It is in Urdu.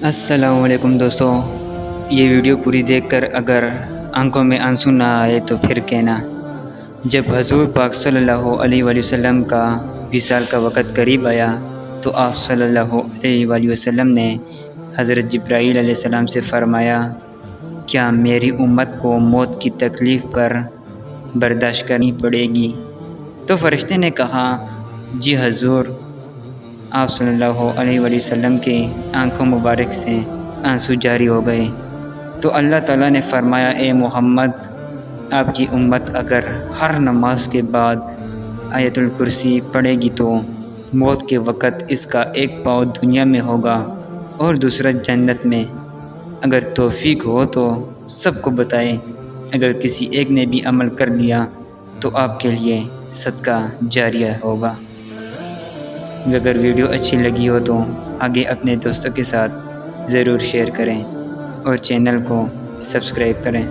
السلام علیکم دوستو، یہ ویڈیو پوری دیکھ کر اگر آنکھوں میں آنسو نہ آئے تو پھر کہنا۔ جب حضور پاک صلی اللہ علیہ وآلہ وسلم کا وصال کا وقت قریب آیا تو آپ صلی اللہ علیہ وآلہ وسلم نے حضرت جبرائیل علیہ السلام سے فرمایا، کیا میری امت کو موت کی تکلیف پر برداشت کرنی پڑے گی؟ تو فرشتے نے کہا، جی حضور۔ آپ صلی اللہ علیہ وآلہ وسلم کے آنکھوں مبارک سے آنسو جاری ہو گئے تو اللہ تعالیٰ نے فرمایا، اے محمد، آپ کی امت اگر ہر نماز کے بعد آیت الکرسی پڑھے گی تو موت کے وقت اس کا ایک پاؤں دنیا میں ہوگا اور دوسرا جنت میں۔ اگر توفیق ہو تو سب کو بتائیں، اگر کسی ایک نے بھی عمل کر دیا تو آپ کے لیے صدقہ جاریہ ہوگا۔ اگر ویڈیو اچھی لگی ہو تو آگے اپنے دوستوں کے ساتھ ضرور شیئر کریں اور چینل کو سبسکرائب کریں۔